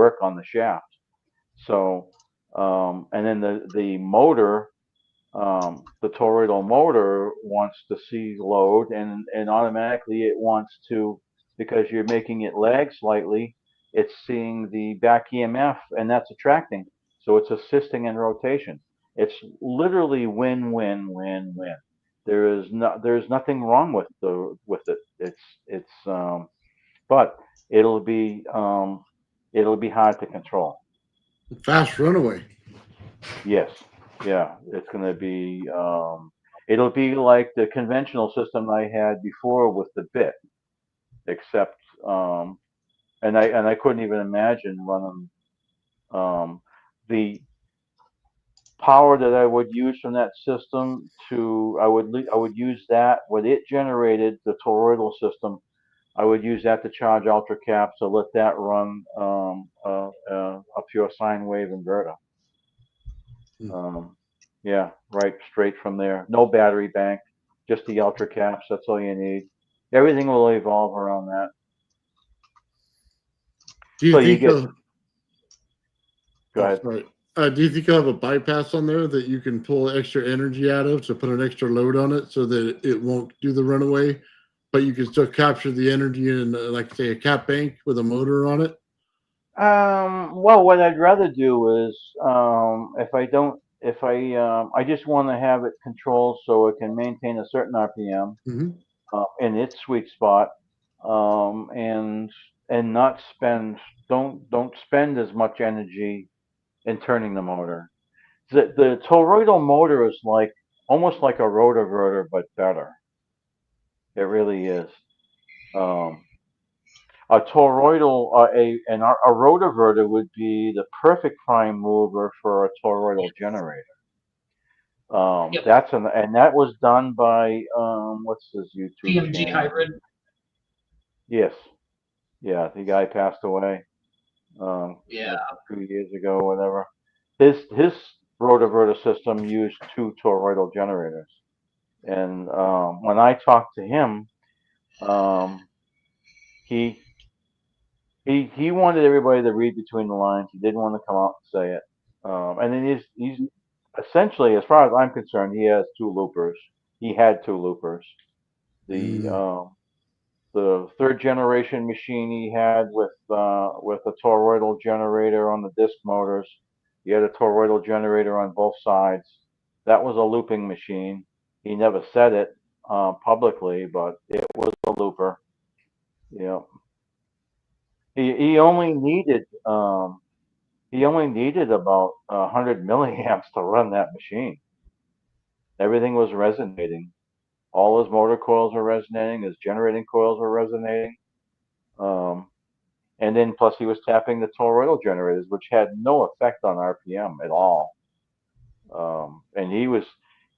work on the shaft. So, and then the motor, the toroidal motor wants to see load, and automatically it wants to, because you're making it lag slightly, it's seeing the back EMF, and that's attracting. So it's assisting in rotation. It's literally win win win win. There's nothing wrong with it. But it'll be um, it'll be hard to control. Fast runaway. Yes, yeah, it's going to be. It'll be like the conventional system I had before with the bit, except and I couldn't even imagine running the power that I would use from that system to. I would use that what it generated, the toroidal system. I would use that to charge ultra caps to let that run a pure sine wave inverter. Hmm. Um, yeah, right, straight from there. No battery bank, just the ultra caps. That's all you need. Everything will evolve around that. Do you So you think get, go oh, ahead. sorry. Do you think you'll have a bypass on there that you can pull extra energy out of to put an extra load on it so that it won't do the runaway, but you can still capture the energy in, like, say, a cap bank with a motor on it? Well, what I'd rather do is, if I don't, if I just want to have it controlled so it can maintain a certain RPM Hmm. in its sweet spot, and not spend, don't spend as much energy in turning the motor. The toroidal motor is like almost like a rotoverter, but better. It really is. Um, a toroidal, a rotoverter would be the perfect prime mover for a toroidal generator. Yep. And that was done by what's his YouTube PMG channel? hybrid. Yes, yeah, the guy passed away Yeah. like 2 years ago, or whatever. His rotoverter system used two toroidal generators. And when I talked to him, um, he he wanted everybody to read between the lines. He didn't want to come out and say it. And then he's essentially, as far as I'm concerned, he has two loopers. He had two loopers. The Mm. um, the third generation machine he had with a toroidal generator on the disc motors. He had a toroidal generator on both sides. That was a looping machine. He never said it publicly, but it was a looper. You know, he only needed about 100 milliamps to run that machine. Everything was resonating. All his motor coils were resonating. His generating coils were resonating. Um, and then plus he was tapping the toroidal generators, which had no effect on RPM at all. And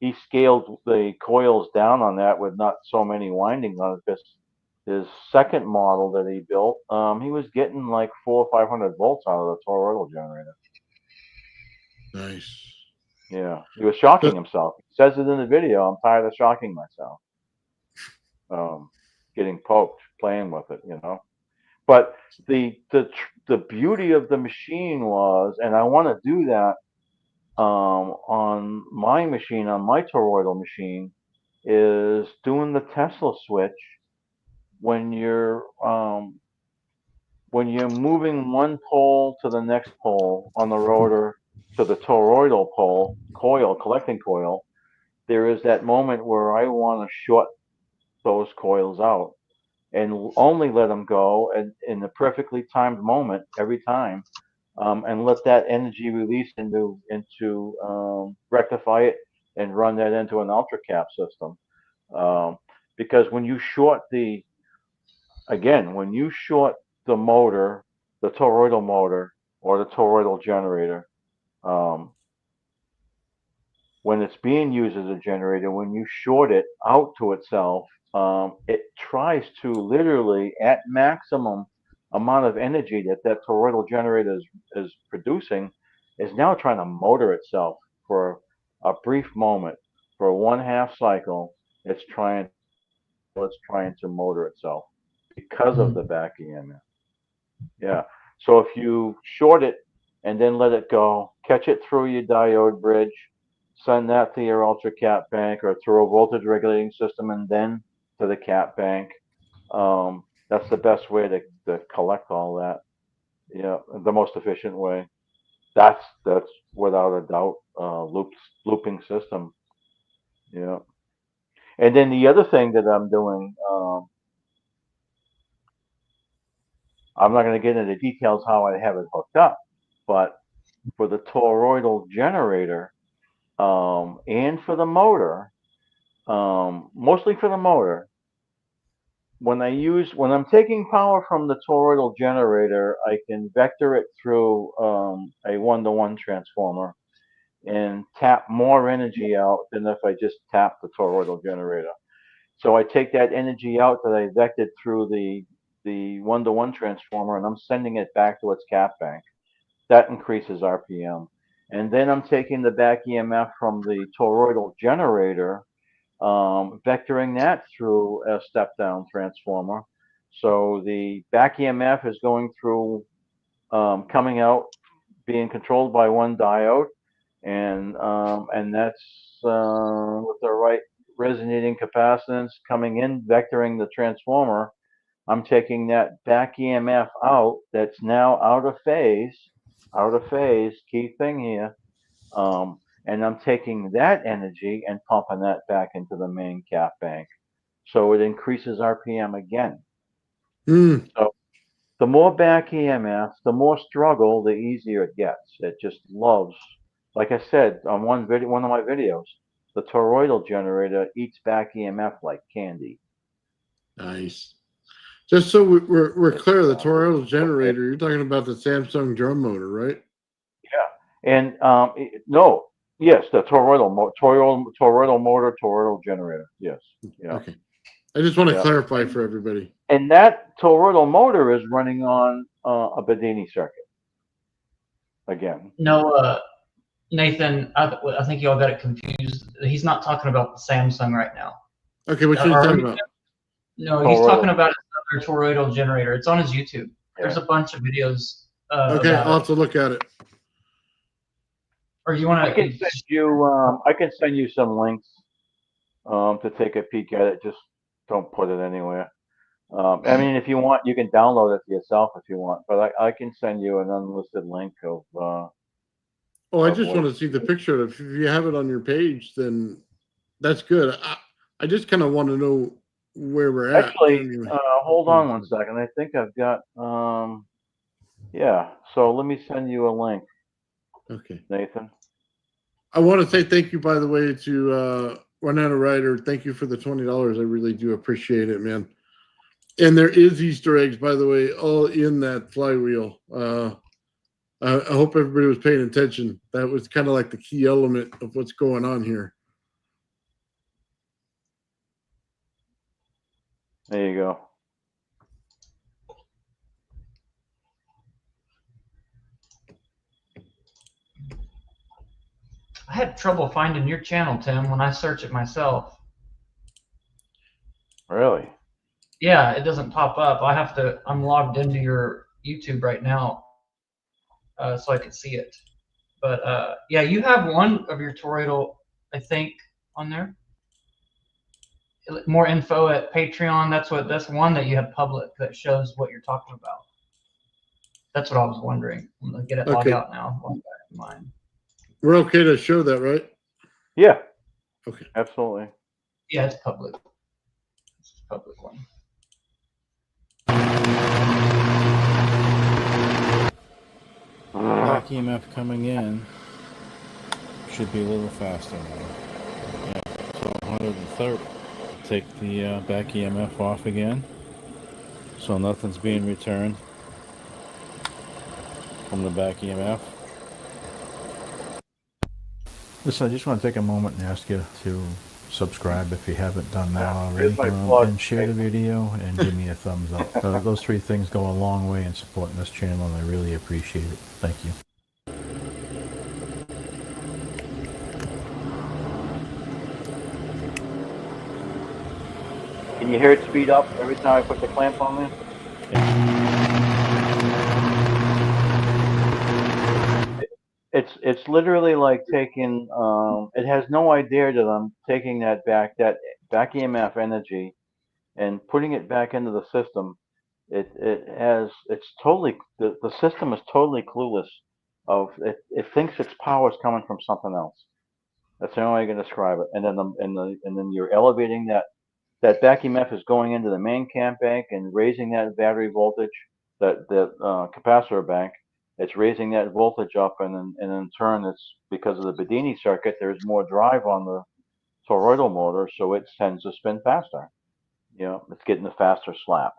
he scaled the coils down on that with not so many windings on it, because his second model that he built, he was getting like 400 or 500 volts out of the toroidal generator. Nice. Yeah, he was shocking So, himself. He says it in the video. I'm tired of shocking myself. Um, Getting poked, playing with it, you know. But the beauty of the machine was, and I want to do that on my machine, on my toroidal machine, is doing the Tesla switch when you're moving one pole to the next pole on the rotor to the toroidal pole coil, collecting coil. There is that moment where I want to short those coils out and only let them go in the perfectly timed moment every time, and let that energy release into rectify it and run that into an ultra cap system. Um, because when you short the motor, the toroidal motor or the toroidal generator, um, when it's being used as a generator, when you short it out to itself, it tries to literally, at maximum amount of energy that that toroidal generator is producing, is now trying to motor itself for a brief moment. For one half cycle, it's trying to motor itself because of mm. the back EMF. Yeah. So if you short it and then let it go, catch it through your diode bridge, send that to your ultra cap bank or through a voltage regulating system and then to the cap bank. That's the best way to collect all that. Yeah, the most efficient way. That's without a doubt looping system. Yeah. And then the other thing that I'm doing, I'm not going to get into details how I have it hooked up, but for the toroidal generator and for the motor, mostly for the motor, when I'm taking power from the toroidal generator, I can vector it through a one-to-one transformer and tap more energy out than if I just tap the toroidal generator. So I take that energy out that I vectored through the one-to-one transformer and I'm sending it back to its cap bank. That increases RPM. And then I'm taking the back EMF from the toroidal generator, vectoring that through a step-down transformer. So the back EMF is going through, coming out, being controlled by one diode, and that's with the right resonating capacitance coming in, vectoring the transformer. I'm taking that back EMF out that's now out of phase, key thing here. And I'm taking that energy and pumping that back into the main cap bank. So it increases RPM again. So the more back EMF, the more struggle, the easier it gets. It just loves, like I said on one of my videos, the toroidal generator eats back EMF like candy. Nice. Just so we're clear, the toroidal generator, you're talking about the Samsung drum motor, right? Yeah. And no, yes, the toroidal motor, toroidal generator. Yes. Yeah. Okay. I just want to clarify for everybody. And that toroidal motor is running on a Bedini circuit. Again. No, Nathan, I think y'all got it confused. He's not talking about the Samsung right now. Okay, what are you talking about? No, he's talking about another toroidal generator. It's on his YouTube. There's a bunch of videos. Okay, I'll have to look at it. Or you want to? I can send you some links to take a peek at it. Just don't put it anywhere. I mean, if you want, you can download it yourself if you want. But I can send you an unlisted link of. I just want to see the picture of it. If you have it on your page, then that's good. I just kind of want to know where we're at. Actually, hold on one second. I think I've got. Yeah. So let me send you a link. Okay. Nathan. I want to say thank you, by the way, to Renata Ryder. Thank you for the $20. I really do appreciate it, man. And there is Easter eggs, by the way, all in that flywheel. I hope everybody was paying attention. That was kind of like the key element of what's going on here. There you go. I had trouble finding your channel, Tim, when I search it myself. Really? Yeah, it doesn't pop up. I'm logged into your YouTube right now, so I can see it. But yeah, you have one of your toroidal, I think, on there. More info at Patreon. That's one that you have public that shows what you're talking about. That's what I was wondering. I'm gonna get it logged out now. Log back to mine. We're okay to show that, right? Yeah. Okay. Absolutely. Yeah, it's public. It's a public one. Back EMF coming in should be a little faster now. Yeah, so 130. Take the back EMF off again, so nothing's being returned from the back EMF. Listen, I just want to take a moment and ask you to subscribe if you haven't done that already, and share the video and give me a thumbs up. Those three things go a long way in supporting this channel, and I really appreciate it. Thank you. Can you hear it speed up every time I put the clamp on there? Yeah. it's literally like taking it has no idea to them taking that back EMF energy and putting it back into the system. It's totally the system is totally clueless of it thinks its power is coming from something else. That's the only way I can describe it. And then you're elevating that back EMF is going into the main camp bank and raising that battery voltage, that capacitor bank. It's raising that voltage up, and in turn, it's because of the Bedini circuit. There's more drive on the toroidal motor, so it tends to spin faster. It's getting a faster slap.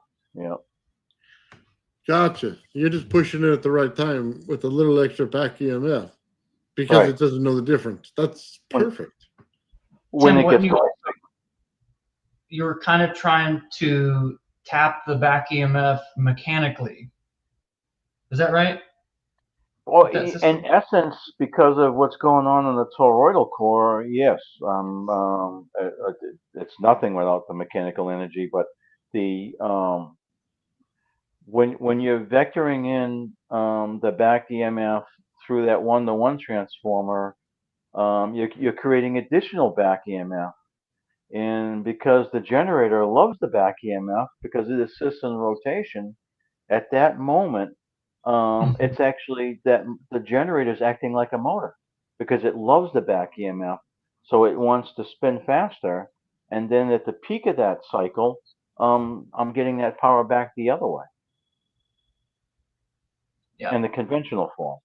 Gotcha. You're just pushing it at the right time with a little extra back EMF because Right. it doesn't know the difference. That's perfect. When Tim, it gets you were kind of trying to tap the back EMF mechanically. Is that right? Well, With that system? in essence, because of what's going on in the toroidal core, yes, it's nothing without the mechanical energy. But the when you're vectoring in the back EMF through that 1-to-1 transformer, you're creating additional back EMF, and because the generator loves the back EMF because it assists in rotation, at that moment. It's actually that the generator is acting like a motor because it loves the back EMF, so it wants to spin faster. And then at the peak of that cycle, I'm getting that power back the other way Yeah. in the conventional form.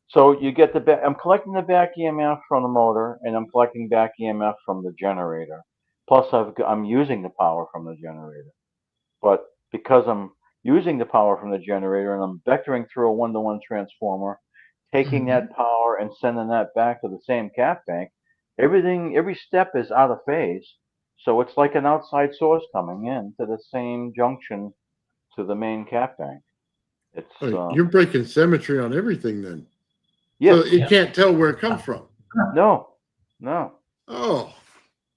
So you get I'm collecting the back EMF from the motor, and I'm collecting back EMF from the generator. Plus, I'm using the power from the generator, but because I'm using the power from the generator and I'm vectoring through a 1-to-1 transformer, taking that power and sending that back to the same cap bank, every step is out of phase. So it's like an outside source coming in to the same junction to the main cap bank. You're breaking symmetry on everything then. Yes. So it can't tell where it comes from. No. Oh,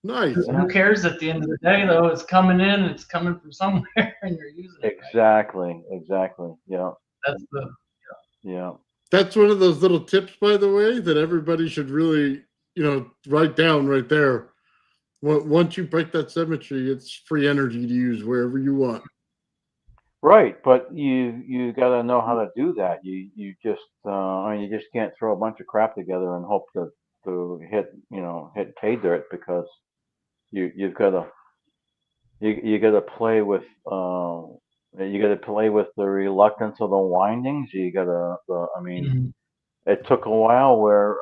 nice. Who cares at the end of the day, though? It's coming in, it's coming from somewhere, and you're using it. Exactly. Yeah. That's the. Yeah. That's one of those little tips, by the way, that everybody should really, write down right there. Once you break that symmetry, it's free energy to use wherever you want. Right, but you got to know how to do that. You just you just can't throw a bunch of crap together and hope to hit pay dirt, because you've got to you got to play with the reluctance of the windings. You got to it took a while where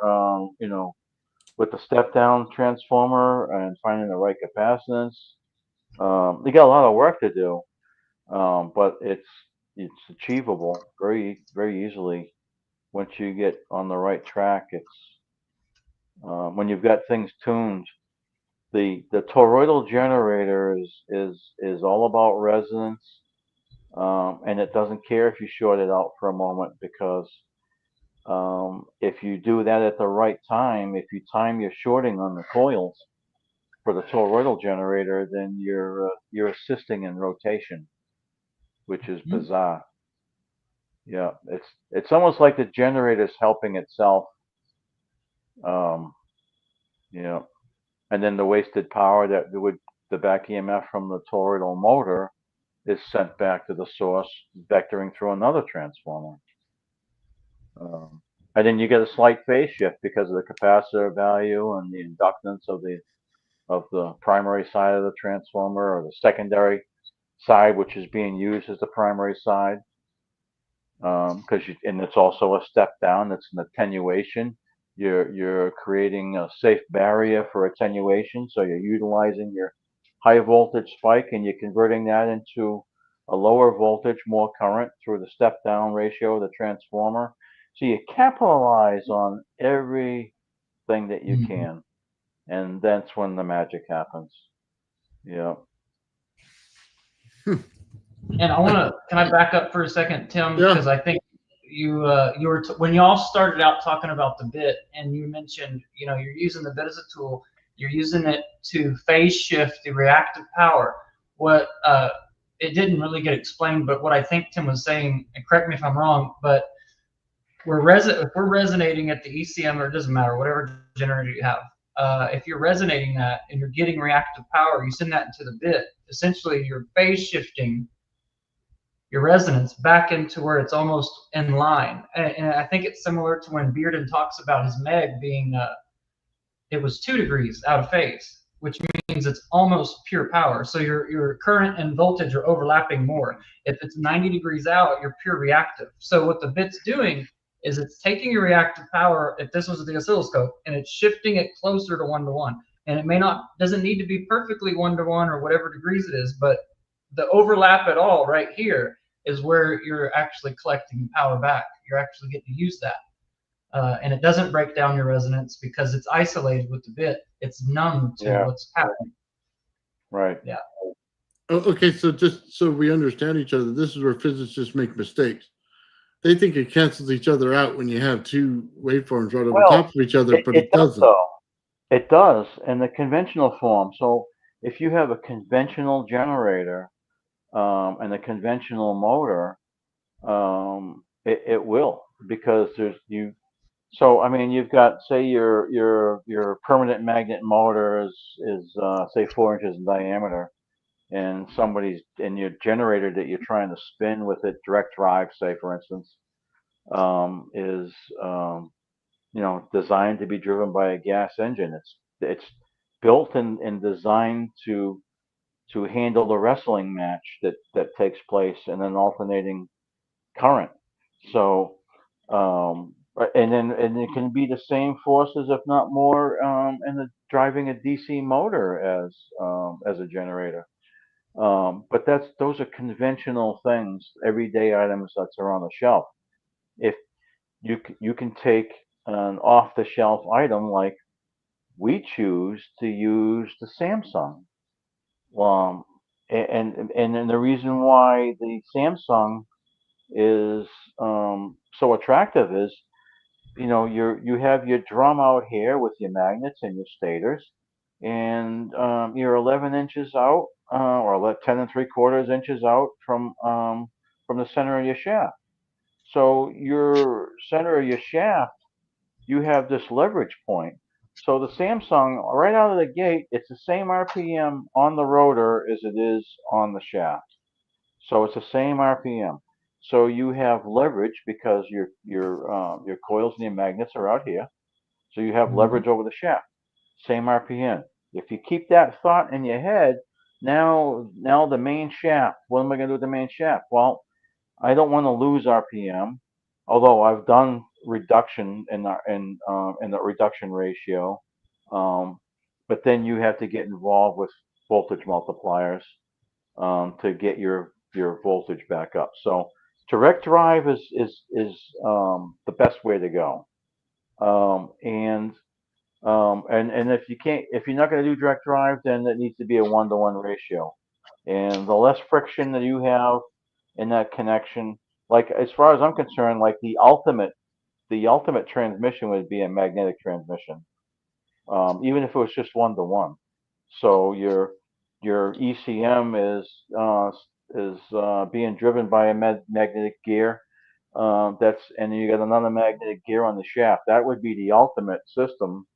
with the step down transformer and finding the right capacitance, you got a lot of work to do. But it's achievable very, very easily once you get on the right track. It's when you've got things tuned. The toroidal generator is all about resonance, and it doesn't care if you short it out for a moment, because if you do that at the right time, if you time your shorting on the coils for the toroidal generator, then you're assisting in rotation, which is bizarre. Yeah, it's almost like the generator's helping itself. And then the wasted power the back EMF from the toroidal motor is sent back to the source, vectoring through another transformer. And then you get a slight phase shift because of the capacitor value and the inductance of the primary side of the transformer, or the secondary side, which is being used as the primary side. And it's also a step down. It's an attenuation. You're creating a safe barrier for attenuation, so you're utilizing your high voltage spike and you're converting that into a lower voltage, more current through the step down ratio of the transformer. So you capitalize on everything that you can, and that's when the magic happens. Yeah. And can I back up for a second, Tim? Yeah. Because I think you were when y'all started out talking about the bit, and you mentioned you're using the bit as a tool, you're using it to phase shift the reactive power. What it didn't really get explained, but what I think Tim was saying, and correct me if I'm wrong, but if we're resonating at the ECM, or it doesn't matter, whatever generator you have, if you're resonating that and you're getting reactive power, you send that into the bit. Essentially, you're phase shifting your resonance back into where it's almost in line. And I think it's similar to when Bearden talks about his meg being, it was 2 degrees out of phase, which means it's almost pure power. So your current and voltage are overlapping more. If it's 90 degrees out, you're pure reactive. So what the bit's doing is it's taking your reactive power, if this was the oscilloscope, and it's shifting it closer to 1-to-1. And it doesn't need to be perfectly 1-to-1 or whatever degrees it is, but the overlap at all right here is where you're actually collecting power back. You're actually getting to use that. And it doesn't break down your resonance because it's isolated with the bit. It's numb to what's happening. Right. Yeah. Okay, so just so we understand each other, this is where physicists make mistakes. They think it cancels each other out when you have two waveforms right over top of each other, but it doesn't. Though. It does in the conventional form. So if you have a conventional generator and a conventional motor, it will, because So I mean, you've got, say your permanent magnet motor is say 4 inches in diameter, and your generator that you're trying to spin with it, direct drive, say for instance, is designed to be driven by a gas engine. It's built and designed to handle the wrestling match that takes place in an alternating current. So and it can be the same forces, if not more, in the driving a DC motor as a generator. But those are conventional things, everyday items that are on the shelf. If you can take an off-the-shelf item like we choose to use the Samsung. And then the reason why the Samsung is so attractive is, you have your drum out here with your magnets and your stators, and you're 11 inches out, or 10 3/4 inches out from the center of your shaft. So your center of your shaft, you have this leverage point. So the Samsung, right out of the gate, it's the same RPM on the rotor as it is on the shaft. So it's the same RPM. So you have leverage because your coils and your magnets are out here. So you have leverage over the shaft. Same RPM. If you keep that thought in your head, now the main shaft. What am I going to do with the main shaft? Well, I don't want to lose RPM, although I've done reduction in the reduction ratio. But then you have to get involved with voltage multipliers to get your voltage back up. So direct drive is the best way to go. And if you're not going to do direct drive, then it needs to be a 1-to-1 ratio. And the less friction that you have in that connection, like as far as I'm concerned, like the ultimate transmission would be a magnetic transmission, even if it was just 1-to-1. So your ECM is being driven by a magnetic gear. And you got another magnetic gear on the shaft. That would be the ultimate system,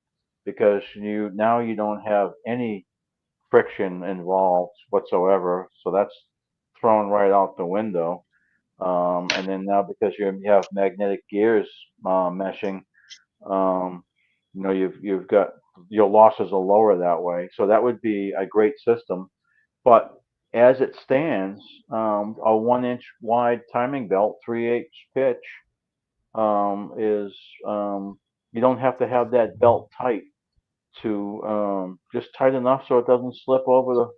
because you don't have any friction involved whatsoever. So that's thrown right out the window. And then now, because you have magnetic gears meshing, you've got, your losses are lower that way. So that would be a great system. But as it stands, a 1-inch wide timing belt, 3/8 pitch, is you don't have to have that belt tight, to just tight enough so it doesn't slip over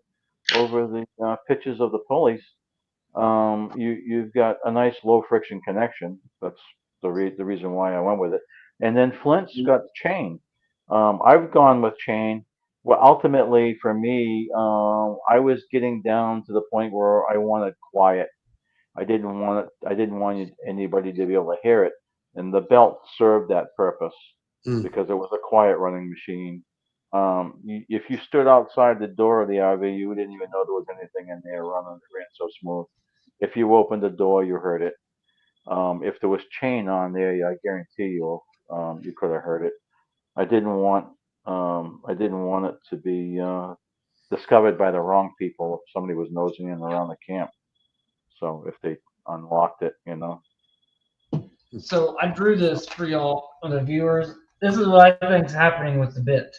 the pitches of the pulleys. You've got a nice low friction connection. That's the reason why I went with it. And then Flint's got chain. I've gone with chain. Well, ultimately for me, I was getting down to the point where I wanted quiet. I didn't want anybody to be able to hear it, and the belt served that purpose because it was a quiet running machine. If you stood outside the door of the RV, you didn't even know there was anything in there running. It ran so smooth. If you opened the door, you heard it. If there was chain on there, I guarantee you could have heard it. I didn't want it to be discovered by the wrong people if somebody was nosing in around the camp. So if they unlocked it, So I drew this for y'all, the viewers. This is what I think is happening with the bit.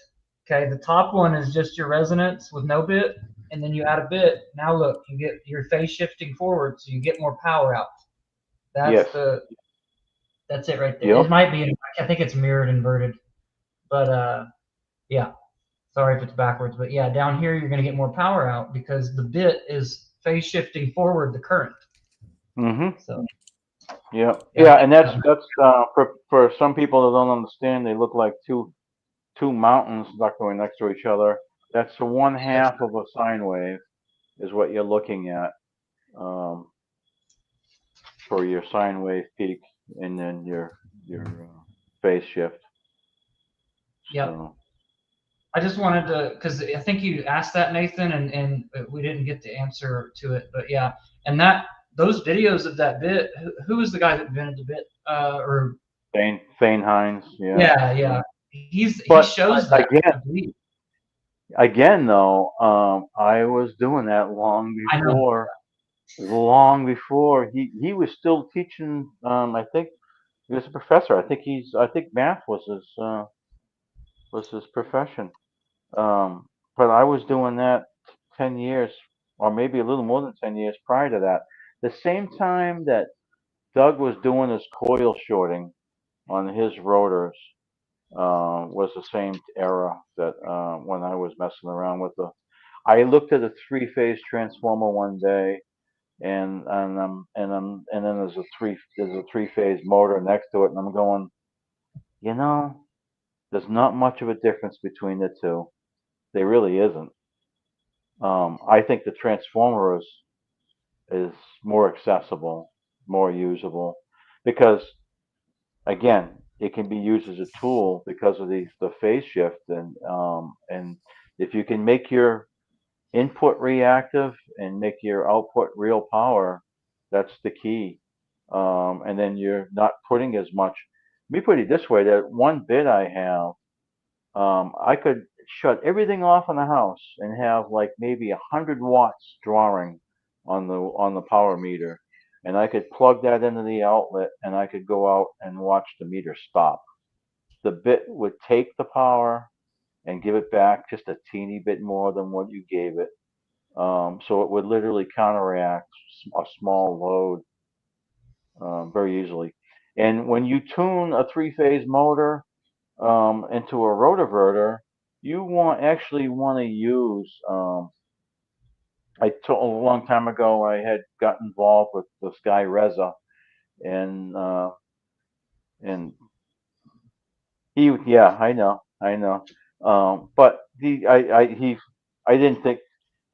Okay, the top one is just your resonance with no bit, and then you add a bit. Now look, you get your phase shifting forward, so you get more power out. yes, That's it right there. yep. It might be, I think it's mirrored inverted, but yeah. Sorry if it's backwards, but yeah, down here you're going to get more power out because the bit is phase shifting forward the current. Mhm. So yeah, and that's for some people that don't understand. They look like two mountains not going next to each other. That's the one half of a sine wave is what you're looking at um, for your sine wave peak, and then your phase shift. yeah. So, I just wanted to, because I think you asked that, Nathan, and we didn't get the answer to it, but yeah, and those videos of that bit, who was the guy that invented the bit? Or Thane Hines, yeah. yeah, he But shows that, again, I believe. though, I was doing that I know. long before he was still teaching. I think he was a professor. I think math was his profession. But I was doing that 10 years, or maybe a little more than 10 years prior to that. The same time that Doug was doing his coil shorting on his rotors was the same era that when I was messing around with the. I looked at a three-phase transformer one day, and then there's a three-phase motor next to it, and I'm going, you know, there's not much of a difference between the two. There really isn't. I think the transformer is more accessible, more usable, because again, it can be used as a tool because of the phase shift, and if you can make your input reactive and make your output real power, that's the key. And then you're not putting as much. Let me put it this way: that one bit I have, I could shut everything off in the house and have like maybe 100 watts drawing on the power meter, and I could plug that into the outlet, and I could go out and watch the meter stop. The bit would take the power and give it back just a teeny bit more than what you gave it. So it would literally counteract a small load very easily. And when you tune a three-phase motor into a rotoverter, you actually want to use. A long time ago, I had got involved with this guy Reza, and and yeah, I know. But I didn't think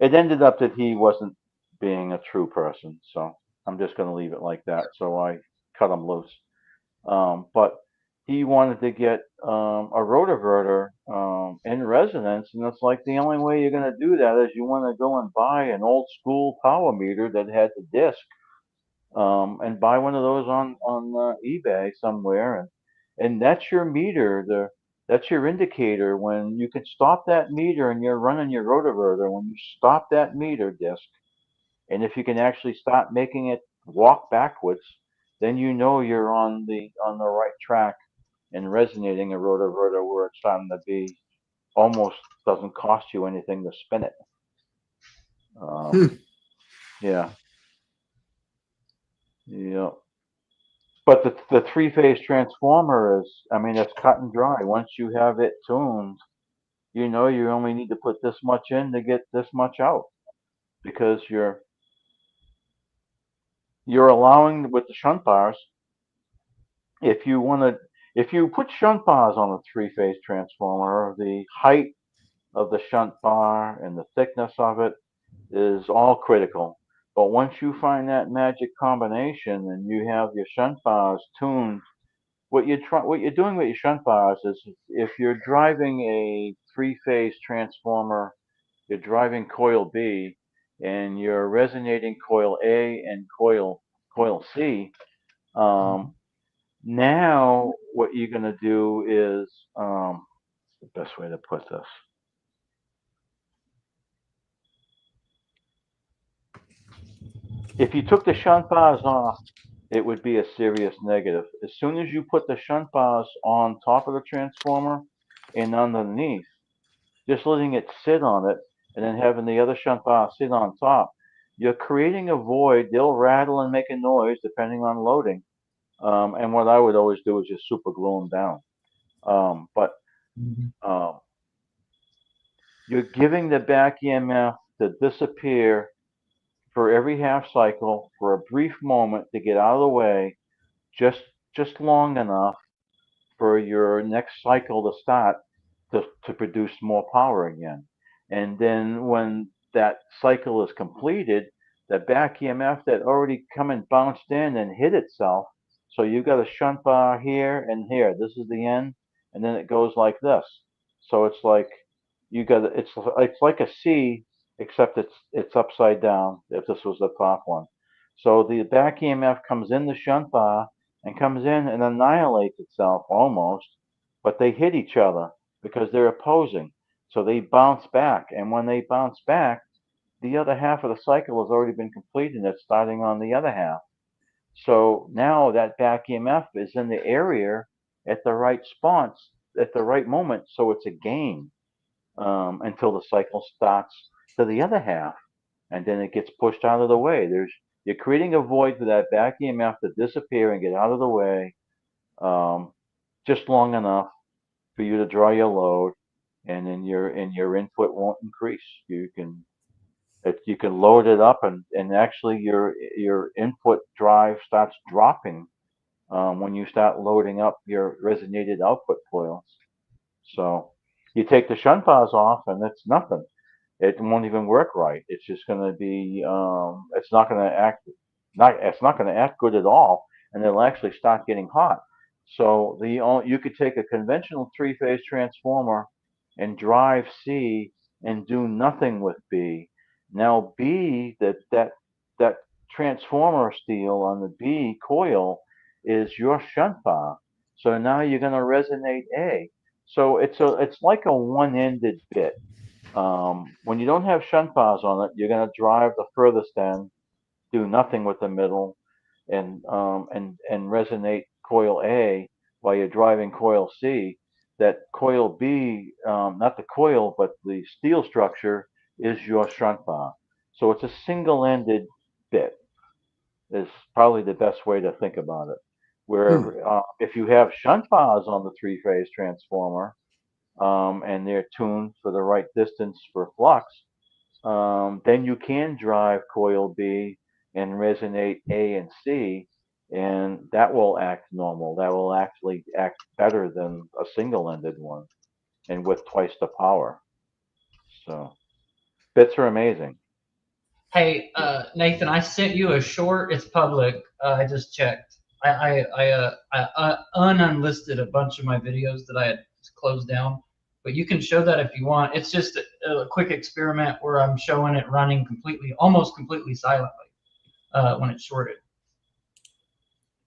it ended up that he wasn't being a true person. So I'm just going to leave it like that. So I cut him loose. But he wanted to get a rotoverter in resonance, and it's like the only way you're going to do that is you want to go and buy an old school power meter that had the disc, and buy one of those on eBay somewhere, and that's your meter. That's your indicator when you can stop that meter and you're running your rotoverter. When you stop that meter disc, and if you can actually start making it walk backwards, then you know you're on the right track and resonating a rotoverter where it's starting to be almost doesn't cost you anything to spin it. Yeah, yeah. But the three-phase transformer is, I mean, it's cut and dry. Once you have it tuned, you know you only need to put this much in to get this much out, because you're allowing with the shunt bars. If you want to, if you put shunt bars on a three-phase transformer, the height of the shunt bar and the thickness of it is all critical. But once you find that magic combination and you have your shunt bars tuned, what you're doing with your shunt bars is, if you're driving a three-phase transformer, you're driving coil B, and you're resonating coil A and coil C. Now, what you're going to do is, what's the best way to put this? If you took the shunt bars off, it would be a serious negative. As soon as you put the shunt bars on top of the transformer and underneath, just letting it sit on it and then having the other shunt bar sit on top, you're creating a void. They'll rattle and make a noise depending on loading. And what I would always do is just super glue them down. But you're giving the back EMF to disappear for every half cycle for a brief moment to get out of the way, just long enough for your next cycle to start to produce more power again. And then when that cycle is completed, the back EMF that already come and bounced in and hit itself. So you've got a shunt bar here and here. This is the end, and then it goes like this. So it's like you got it's like a C, except it's upside down. If this was the top one, so the back EMF comes in the shunt bar and comes in and annihilates itself almost, but they hit each other because they're opposing. So they bounce back, and when they bounce back, the other half of the cycle has already been completed and it's starting on the other half. So now that back EMF is in the area at the right spots at the right moment, so it's a gain until the cycle starts to the other half, and then it gets pushed out of the way. You're creating a void for that back EMF to disappear and get out of the way, just long enough for you to draw your load, and then your input won't increase. You can load it up, and actually your input drive starts dropping when you start loading up your resonated output coils. So you take the shunt bars off, and it's nothing. It won't even work right. It's just going to be it's not going to act good at all, and it'll actually start getting hot. So you could take a conventional three-phase transformer and drive C and do nothing with B. Now B, that transformer steel on the B coil is your shunt bar. So now you're going to resonate A. So it's like a one-ended bit. When you don't have shunt bars on it, you're going to drive the furthest end, do nothing with the middle, and resonate coil A while you're driving coil C. That coil B, not the coil, but the steel structure is your shunt bar. So it's a single-ended bit is probably the best way to think about it. Where if you have shunt bars on the three-phase transformer, and they're tuned for the right distance for flux, then you can drive coil B and resonate A and C, and that will act normal. That will actually act better than a single-ended one, and with twice the power. So bits are amazing. Hey, Nathan, I sent you a short. It's public. I just checked. I unlisted a bunch of my videos that I had closed down, but you can show that if you want. It's just a quick experiment where I'm showing it running almost completely silently when it's shorted.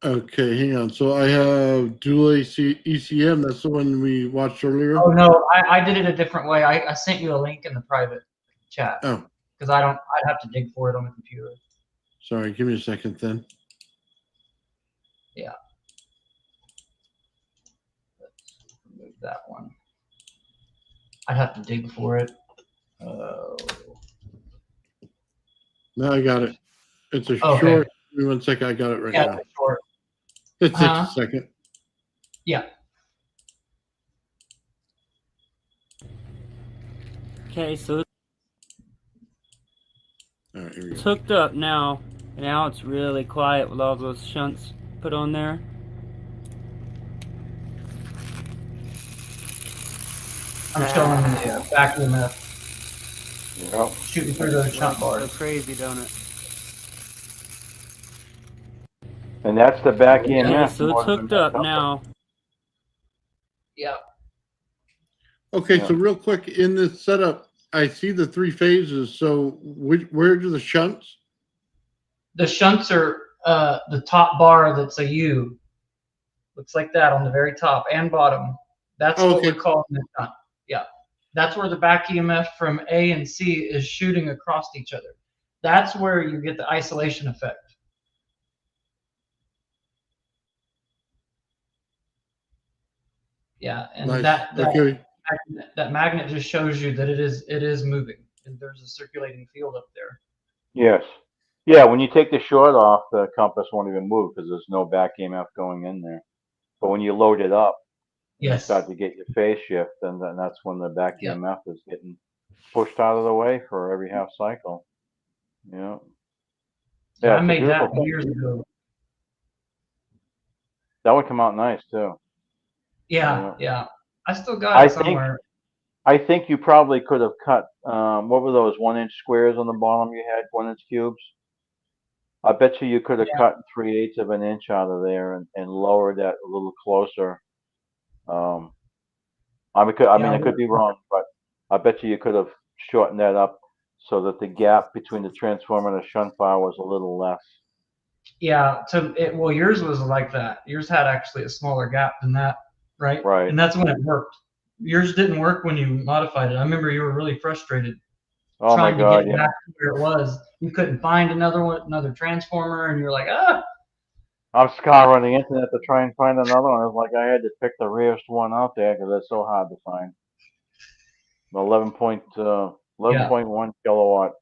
Okay, hang on. So I have dual AC ECM. That's the one we watched earlier. Oh no, I did it a different way. I sent you a link in the private chat. Oh, because I'd have to dig for it on the computer. sorry. Give me a second then. Yeah. Let's remove that one. I'd have to dig for it. No, I got it. It's a Okay. short. Give me 1 second. I got it right now. It's short. It takes a second. Yeah. Okay, so All right, here we it's go. hooked up now. Now it's really quiet with all those shunts put on there. I'm showing the back EMF Yep. shooting through those shunt So bars. crazy, don't it? And that's the back Okay, EMF. so it's hooked up now. Yeah. Okay, Yeah. so real quick in this setup, I see the three phases. So where do the shunts? The shunts are the top bar that's a U. Looks like that on the very top and bottom. That's what we're calling the shunt. Yeah. That's where the back EMF from A and C is shooting across each other. That's where you get the isolation effect. Yeah, and Nice. that magnet just shows you that it is moving, and there's a circulating field up there. Yes. Yeah, when you take the short off, the compass won't even move because there's no back EMF going in there. But when you load it up, you start to get your phase shift, and then that's when the back EMF is getting pushed out of the way for every half cycle. Yeah. Yeah, I made that years ago. That would come out nice too. Yeah. I still got it somewhere. I think you probably could have cut, what were those 1-inch squares on the bottom you had, 1-inch cubes? I bet you could have cut 3/8 of an inch out of there and lowered that a little closer. I could be wrong, but I bet you could have shortened that up so that the gap between the transformer and the shunt bar was a little less. Yeah, well, yours was like that. Yours had actually a smaller gap than that, right? Right. And that's when it worked. Yours didn't work when you modified it. I remember you were really frustrated trying to get back to where it was. You couldn't find another transformer, and you're like, ah. I'm scouring the internet to try and find another one. It's like I had to pick the rarest one out there because it's so hard to find. 11.1 kilowatt.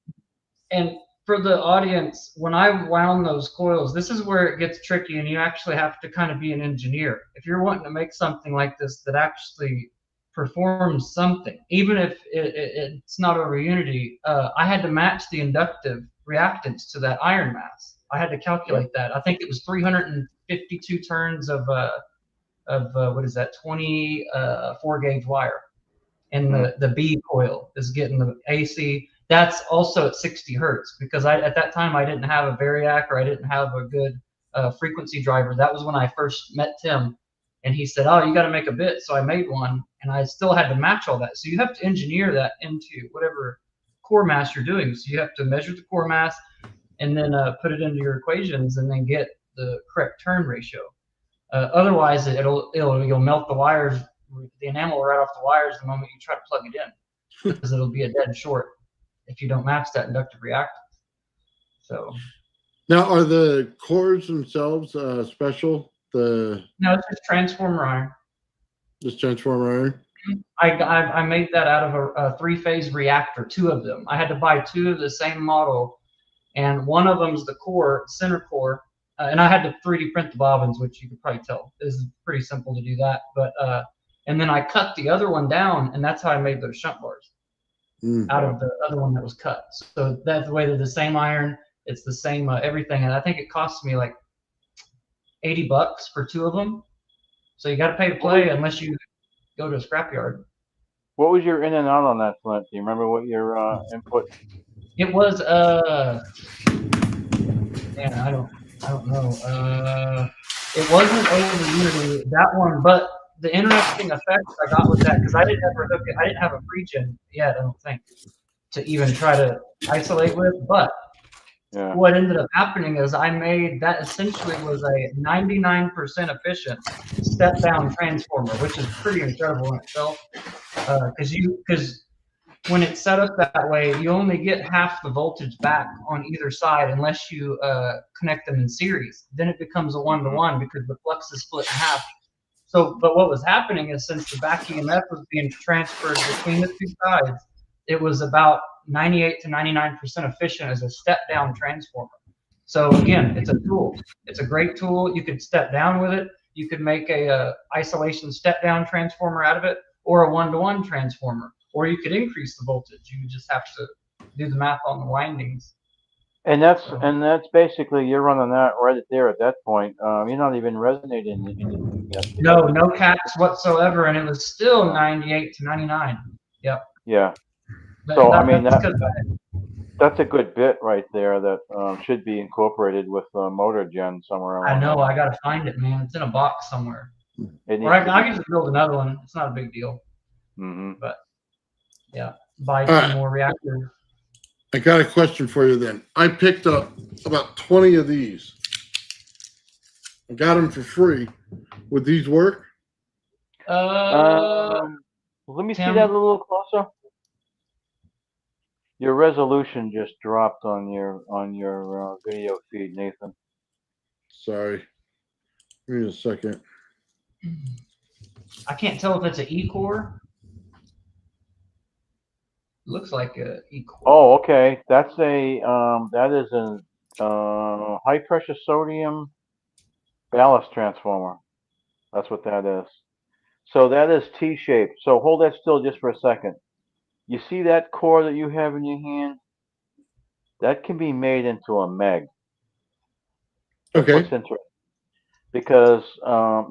And for the audience, when I wound those coils, this is where it gets tricky, and you actually have to kind of be an engineer. If you're wanting to make something like this that actually performs something, even if it's not over unity, I had to match the inductive reactance to that iron mass. I had to calculate that. I think it was 352 turns of what is that, 24 gauge wire. And the B coil is getting the AC. That's also at 60 hertz because at that time I didn't have a variac or I didn't have a good frequency driver. That was when I first met Tim, and he said, "Oh, you got to make a bit." So I made one, and I still had to match all that. So you have to engineer that into whatever core mass you're doing. So you have to measure the core mass and then put it into your equations and then get the correct turn ratio. Otherwise, you'll melt the wires. The enamel will right off the wires the moment you try to plug it in, because it'll be a dead short if you don't match that inductive reactance. So now, are the cores themselves special? No, it's just transformer iron. Just transformer iron. I made that out of a 3-phase reactor, 2 of them. I had to buy 2 of the same model, and one of them's the core, center core, and I had to 3D print the bobbins, which you could probably tell is pretty simple to do that. But and then I cut the other one down, and that's how I made those shunt bars out of the other one that was cut. So that's the way they're the same iron. It's the same everything, and I think it cost me like $80 for 2 of them. So you got to pay to play unless you go to a scrapyard. What was your in and out on that, Flint? Do you remember what your input? It was man, I don't know. It wasn't over unity, that one, but the interesting effects I got with that, because I didn't ever hook it, I didn't have a pre-gen yet, I don't think, to even try to isolate with, but what ended up happening is I made that essentially was a 99% efficient step down transformer, which is pretty incredible in itself. Because when it's set up that way, you only get half the voltage back on either side unless you connect them in series. Then it becomes a 1-to-1 because the flux is split in half. So, but what was happening is since the back EMF was being transferred between the 2 sides, it was about 98 to 99% efficient as a step-down transformer. So again, it's a tool. It's a great tool. You could step down with it. You could make a isolation step-down transformer out of it, or a 1-to-1 transformer, or you could increase the voltage. You just have to do the math on the windings. And that's basically you're running that right there at that point. You're not even resonating anything yet. No caps whatsoever, and it was still 98 to 99. Yep. Yeah. But so I mean that's a good bit right there that should be incorporated with motor gen somewhere. I know. I gotta find it, man. It's in a box somewhere. Or I can just build another one. It's not a big deal. But yeah, buy 2 more reactors. I got a question for you then. I picked up about 20 of these I got them for free. Would these work? Let me see Tim? that a little closer. Your resolution just dropped on your video feed, Nathan. Sorry. Give me a second. I can't tell if it's an E-core. Looks like a E-core. Oh, okay. That's that is a high pressure sodium ballast transformer. That's what that is. So that is T-shaped. So hold that still just for a second. You see that core that you have in your hand? That can be made into a meg. That's Okay. what's interesting. Because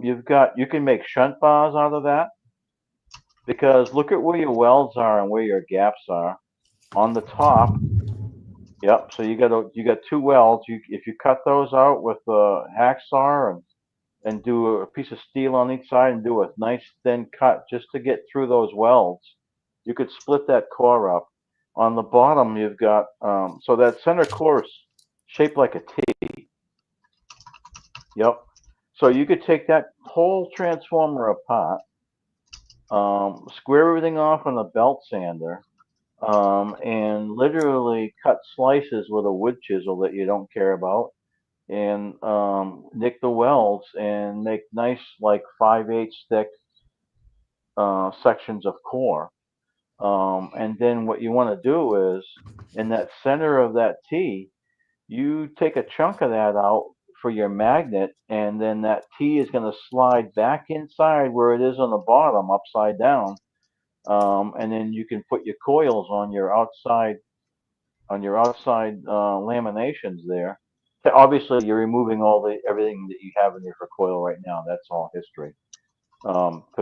you can make shunt bars out of that. Because look at where your welds are and where your gaps are. On the top, yep. So you got two welds. If you cut those out with a hacksaw and do a piece of steel on each side and do a nice thin cut just to get through those welds, you could split that core up. On the bottom, you've got so that center core is shaped like a T. Yep. So you could take that whole transformer apart, square everything off on a belt sander, and literally cut slices with a wood chisel that you don't care about, and nick the welds and make nice like 5/8 thick sections of core. And then what you want to do is in that center of that T, you take a chunk of that out for your magnet, and then that T is going to slide back inside where it is on the bottom, upside down. And then you can put your coils on your outside laminations there. Obviously, you're removing everything that you have in there for coil right now. That's all history.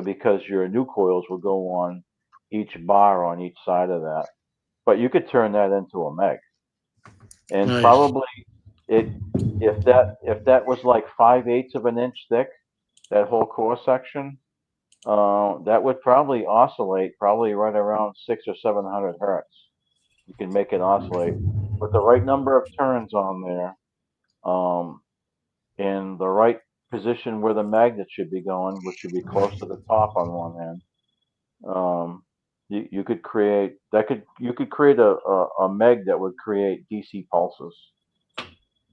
Because your new coils will go on each bar on each side of that. But you could turn that into a meg, and Nice. probably if that was like 5/8 of an inch thick, that whole core section, that would probably oscillate probably right around 600 or 700 hertz. You can make it oscillate with the right number of turns on there, in the right position where the magnet should be going, which should be close to the top on one end. You could create a meg that would create DC pulses,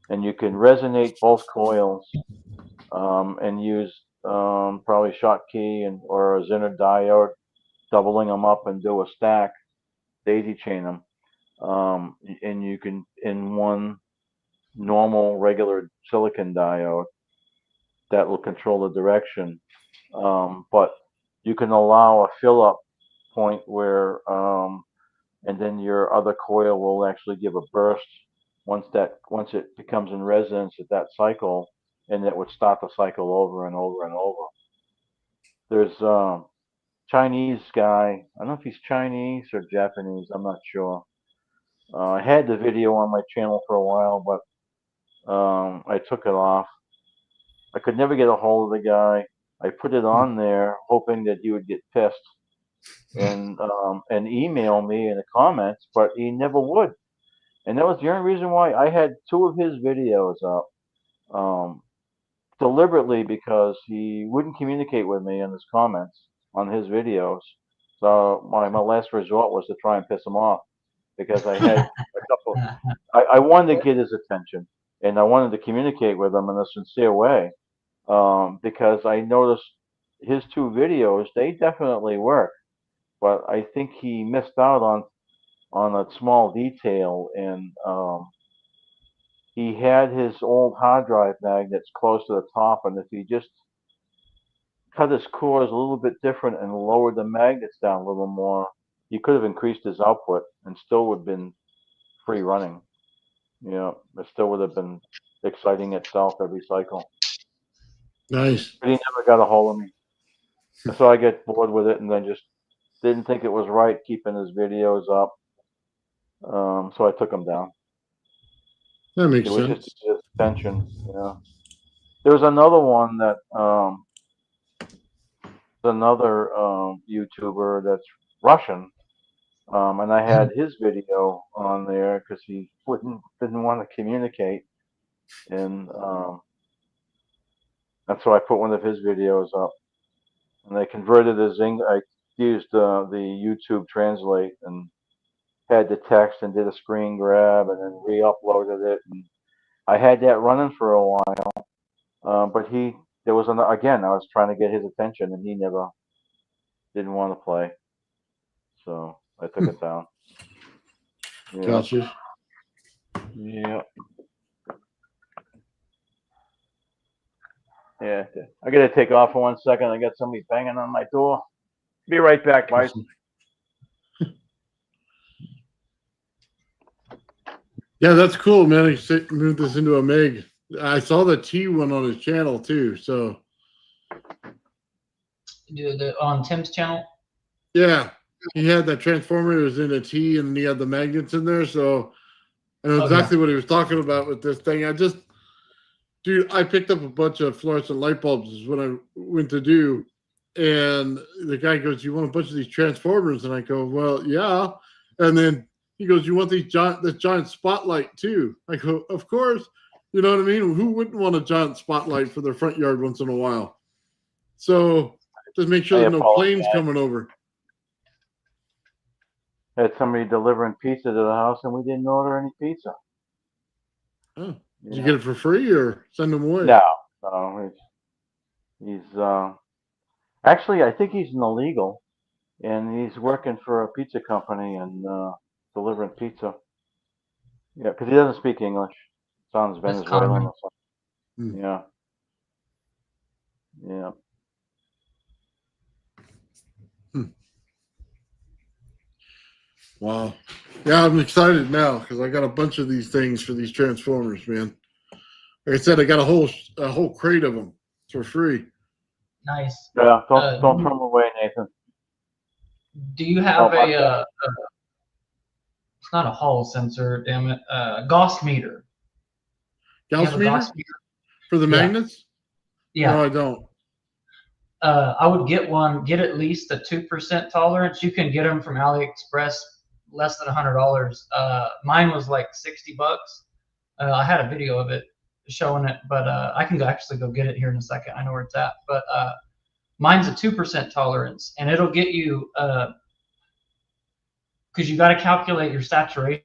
and you can resonate both coils, and use probably Schottky or a Zener diode, doubling them up and do a stack, daisy chain them, and you can in one normal regular silicon diode that will control the direction. But you can allow a fill up point where, and then your other coil will actually give a burst once it becomes in resonance at that cycle, and it would start the cycle over and over and over. There's a Chinese guy. I don't know if he's Chinese or Japanese. I'm not sure. I had the video on my channel for a while, but I took it off. I could never get a hold of the guy. I put it on there hoping that he would get pissed and email me in the comments, but he never would. And that was the only reason why I had two of his videos up, deliberately, because he wouldn't communicate with me in his comments on his videos. So my last resort was to try and piss him off, because I had a couple. I wanted to get his attention, and I wanted to communicate with him in a sincere way, because I noticed his two videos, they definitely work, but I think he missed out on a small detail, and he had his old hard drive magnets close to the top, and if he just cut his cores a little bit different and lowered the magnets down a little more, he could have increased his output and still would have been free running. You know, it still would have been exciting itself every cycle. Nice. But he never got a hold of me. So I get bored with it, and then just didn't think it was right keeping his videos up. So I took them down. That makes It was sense. just his attention. You know, there was another one that another YouTuber that's Russian, and I had his video on there because he didn't want to communicate, and That's why I put one of his videos up. And they converted his I used the YouTube Translate and had the text and did a screen grab and then re-uploaded it. And I had that running for a while. But there was again, I was trying to get his attention and he never didn't want to play. So I took it down. Yeah. Gotcha. Yeah. Yeah. I gotta take off for 1 second. I got somebody banging on my door. Be right back, guys. Yeah, that's cool, man. He moved this into a Meg. I saw the T one on his channel too. So On Tim's channel. yeah, he had that transformer. It was in a T, and he had the magnets in there. So I know exactly what he was talking about with this thing. Dude, I picked up a bunch of fluorescent light bulbs is what I went to do. And the guy goes, "You want a bunch of these transformers?" And I go, "Well, yeah." And then he goes, "You want this giant spotlight too?" I go, "Of course." You know what I mean? Who wouldn't want a giant spotlight for their front yard once in a while? So just make sure there's no planes coming over. Had somebody delivering pizza to the house and we didn't order any pizza. Oh, did you get it for free or send them away? No. He's actually, I think he's an illegal, and he's working for a pizza company and delivering pizza. Yeah, because he doesn't speak English. Sounds Venezuelan or something. Yeah. Yeah. Wow. Yeah, I'm excited now because I got a bunch of these things for these transformers, man. Like I said, I got a whole crate of them for free. Nice. Yeah, don't throw them away, Nathan. Do you have it's not a Hall sensor, damn it, Gauss meter? Gauss meter? For the magnets? Yeah. No, I don't. I would get one. Get at least a 2% tolerance. You can get them from AliExpress, less than $100. Mine was like $60. I had a video of it showing it, but I can actually go get it here in a second. I know where it's at. But mine's a 2% tolerance, and it'll get you because you got to calculate your saturation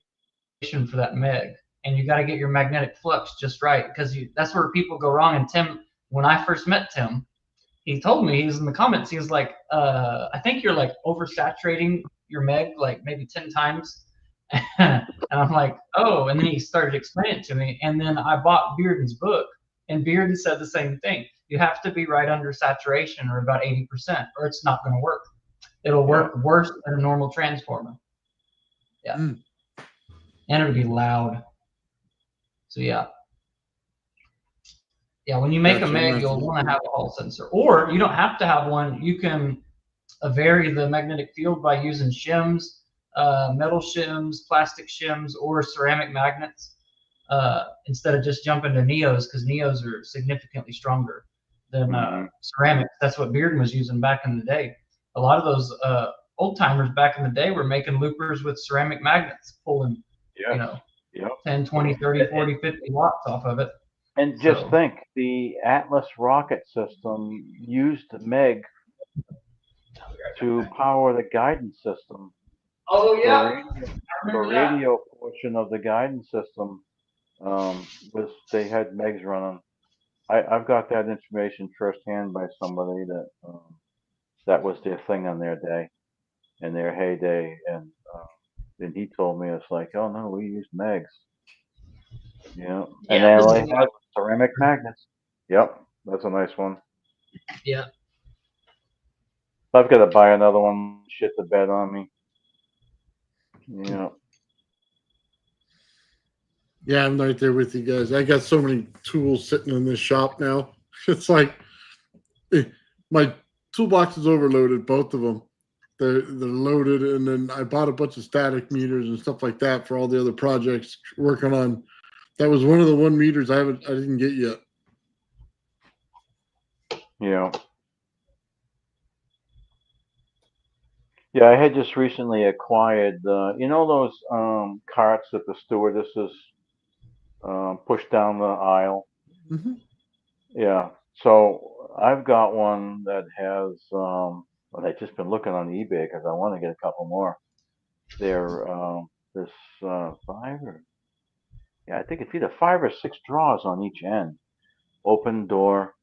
for that meg, and you got to get your magnetic flux just right, because that's where people go wrong. And Tim, when I first met Tim, he told me, he was in the comments, he was like, I think you're like oversaturating your meg like maybe 10 times. And I'm like, oh, and then he started explaining it to me, and then I bought Bearden's book, and Bearden said the same thing. You have to be right under saturation, or about 80%, or it's not going to work. It'll work worse than a normal transformer. Yeah. And it'll be loud. So yeah. Yeah, when you make a meg, you'll want to have a Hall sensor. Or you don't have to have one. You can vary the magnetic field by using shims, metal shims, plastic shims, or ceramic magnets, instead of just jumping to neos, because neos are significantly stronger than ceramics. That's what Bearden was using back in the day. A lot of those old timers back in the day were making loopers with ceramic magnets, pulling 10, 20, 30, 40, 50 watts off of it. And just think, the Atlas rocket system used MEG to power the guidance system. Oh yeah, the radio portion of the guidance system they had MEGs running. I've got that information firsthand by somebody that was their thing on their day, in their heyday, and then he told me, it's like, oh no, we use MEGs. Yeah, and then they have ceramic magnets. Yep, that's a nice one. Yeah. I've got to buy another one. Shit the bed on me. Yeah. Yeah, I'm right there with you guys. I got so many tools sitting in this shop now. It's like my toolbox is overloaded, both of them. They're loaded, and then I bought a bunch of static meters and stuff like that for all the other projects working on. That was one of the meters I didn't get yet. Yeah. Yeah, I had just recently acquired those carts that the stewardesses push down the aisle. Mm-hmm. Yeah. So I've got one that has. Well, I've just been looking on eBay because I want to get a couple more. There's 5 or yeah, I think it's either 5 or 6 drawers on each end. Open door,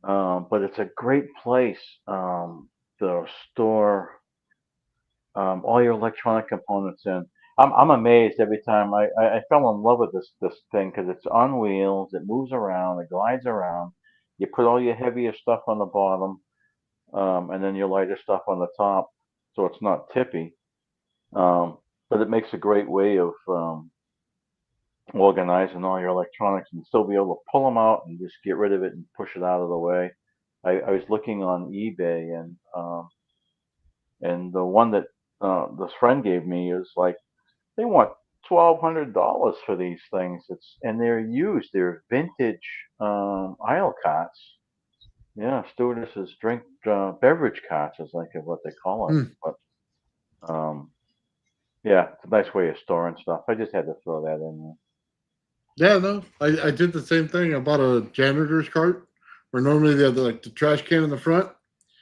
but it's a great place to store all your electronic components in. I'm amazed every time. I fell in love with this thing because it's on wheels. It moves around. It glides around. You put all your heavier stuff on the bottom, and then your lighter stuff on the top, so it's not tippy. But it makes a great way of organizing all your electronics and still be able to pull them out and just get rid of it and push it out of the way. I was looking on eBay and the one that this friend gave me is like they want $1,200 for these things. And they're used. They're vintage aisle cots. Yeah, stewardesses drink beverage cots is like what they call it. But yeah, it's a nice way of storing stuff. I just had to throw that in there. Yeah, no, I did the same thing. I bought a janitor's cart where normally they have like the trash can in the front.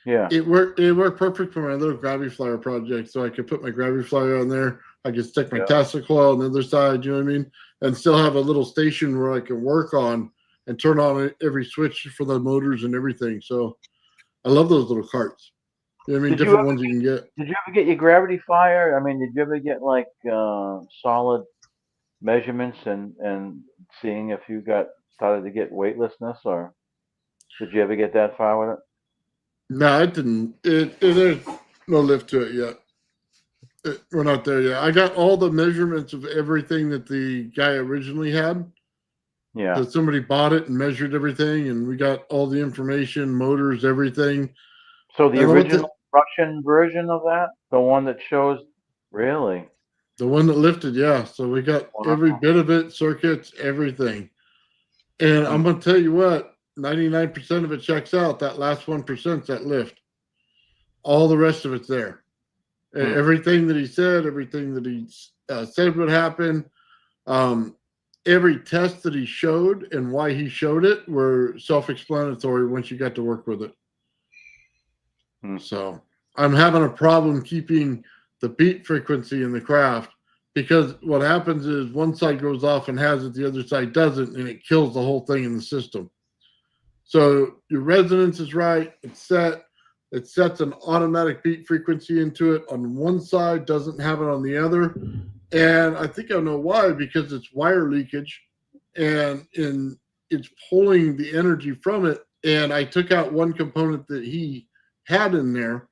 Yeah. It worked perfect for my little gravity flyer project. So I could put my gravity flyer on there. I could stick my Tesla coil on the other side, you know what I mean? And still have a little station where I can work on and turn on every switch for the motors and everything. So I love those little carts. You know what I mean? Different ones you can get. Did you ever get your gravity flyer? I mean, did you ever get like solid measurements and seeing if you started to get weightlessness, or did you ever get that far with it? No, I didn't. There's no lift to it yet. We're not there yet. I got all the measurements of everything that the guy originally had. Yeah. So somebody bought it and measured everything, and we got all the information, motors, everything. So the original Russian version of that, the one that shows, really? The one that lifted, yeah. So we got every bit of it, circuits, everything. And I'm going to tell you what, 99% of it checks out. That last 1%'s that lift. All the rest of it's there. Everything that he said, everything that he said would happen, every test that he showed and why he showed it were self-explanatory once you got to work with it. So I'm having a problem keeping the beat frequency in the craft because what happens is one side goes off and has it, the other side doesn't, and it kills the whole thing in the system. So your resonance is right. It's set. It sets an automatic beat frequency into it on one side, doesn't have it on the other. And I think I know why, because it's wire leakage and it's pulling the energy from it. And I took out one component that he had in there,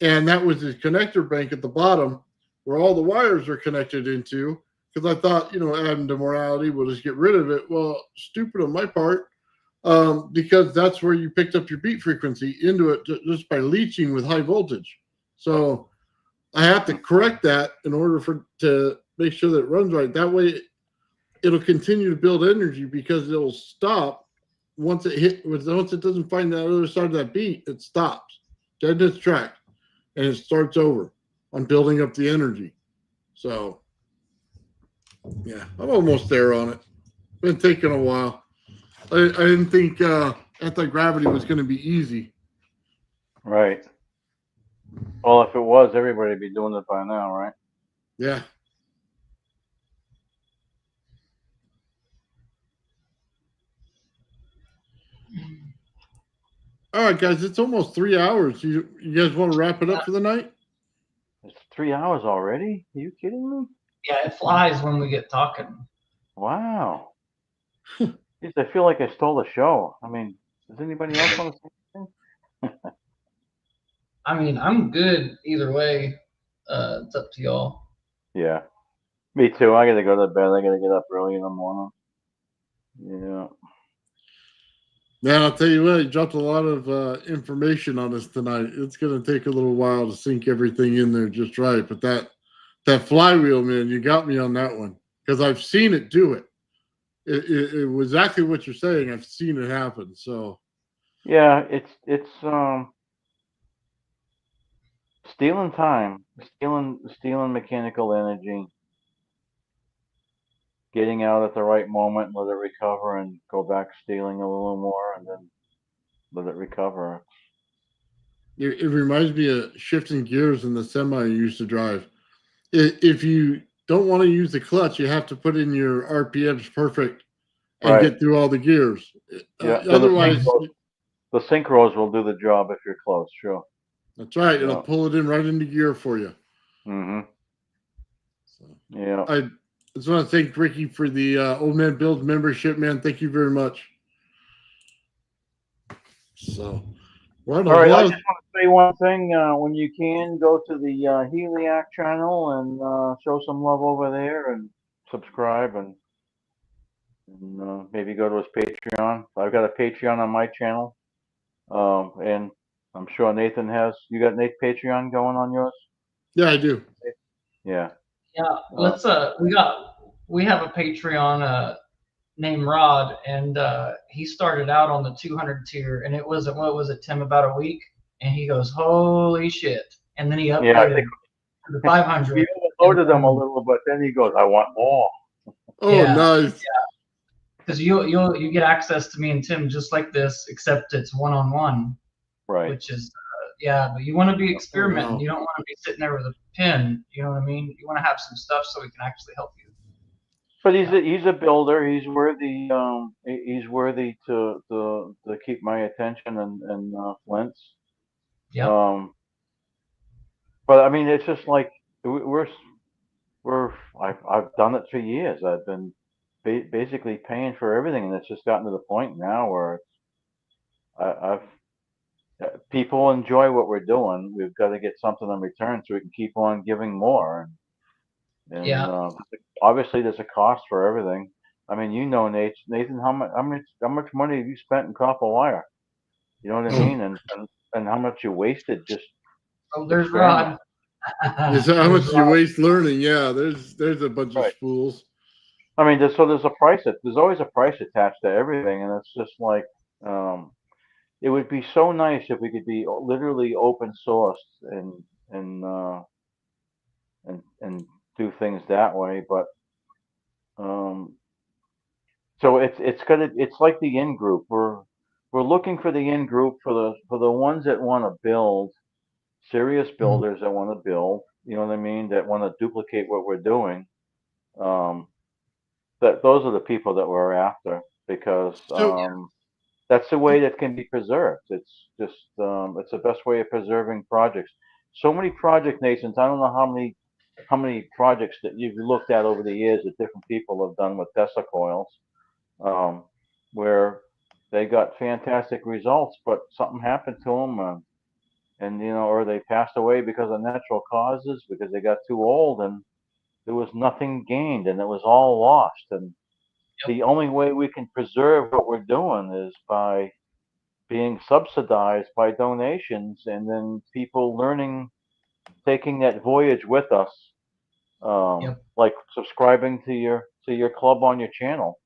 and that was his connector bank at the bottom where all the wires are connected into, because I thought, adding to morality, we'll just get rid of it. Well, stupid on my part, because that's where you picked up your beat frequency into it just by leaching with high voltage. So I have to correct that in order to make sure that it runs right. That way it'll continue to build energy because it'll stop once it doesn't find that other side of that beat, it stops dead in its track and it starts over on building up the energy. So yeah, I'm almost there on it. Been taking a while. I didn't think anti-gravity was going to be easy. Right. Well, if it was, everybody would be doing it by now, right? Yeah. All right, guys, it's almost 3 hours. You guys want to wrap it up for the night? It's 3 hours already? Are you kidding me? Yeah, it flies when we get talking. Wow. Jeez, I feel like I stole the show. I mean, does anybody else want to say anything? I mean, I'm good either way. It's up to y'all. Yeah. Me too. I gotta go to bed. I gotta get up early in the morning. Yeah. Man, I'll tell you what, you dropped a lot of information on us tonight. It's going to take a little while to sink everything in there just right. But that flywheel, man, you got me on that one because I've seen it do it. It was exactly what you're saying. I've seen it happen. So yeah, it's stealing time, stealing mechanical energy, getting out at the right moment, let it recover, and go back stealing a little more, and then let it recover. It reminds me of shifting gears in the semi I used to drive. If you don't want to use the clutch, you have to put in your RPMs perfect and Right. get through all the gears. Yeah. Otherwise, the synchros will do the job if you're close. Sure. that's right. Yeah. It'll pull it in right into gear for you. Mm-hmm. So, Yeah. I just want to thank Ricky for the Old Man Builds membership, man. Thank you very much. So, all right. I just want to say one thing. When you can, go to the Heliarc channel and show some love over there and subscribe and maybe go to his Patreon. I've got a Patreon on my channel. And I'm sure Nathan has. You got Nate Patreon going on yours? Yeah, I do. Yeah. Yeah, let's we have a Patreon named Rod, and he started out on the 200 tier, and it was what was it, Tim, about a week, and he goes, holy shit, and then he upgraded to the 500. We overloaded him a little, but then he goes, I want more. Oh, nice. Yeah, because you get access to me and Tim just like this, except it's one-on-one, Right. which is but you want to be experimenting. wow. You don't want to be sitting there with a pen. You know what I mean? You want to have some stuff so we can actually help you. But he's a builder. He's worthy. He's worthy to keep my attention and Flint's. Yeah. But I mean, it's just like I've done it for years. I've been basically paying for everything, and it's just gotten to the point now where I've people enjoy what we're doing. We've got to get something in return so we can keep on giving more. And obviously, there's a cost for everything. I mean, you know, Nathan, how much money have you spent in copper wire? You know what I mean? And how much you wasted just. Oh, there's Rod. How much you waste learning? Yeah, there's a bunch of spools. I mean, there's a price. There's always a price attached to everything, and it's just like. It would be so nice if we could be literally open sourced and do things that way, but so it's like the in group. We're looking for the in group for the ones that want to build, serious builders that want to build. You know what I mean? That want to duplicate what we're doing. That those are the people that we're after because. That's the way that can be preserved. It's just it's the best way of preserving projects. So many project nations. I don't know how many projects that you've looked at over the years that different people have done with Tesla coils, where they got fantastic results, but something happened to them, and or they passed away because of natural causes because they got too old and there was nothing gained and it was all lost. And the only way we can preserve what we're doing is by being subsidized by donations and then people taking that voyage with us, like subscribing to your club on your channel.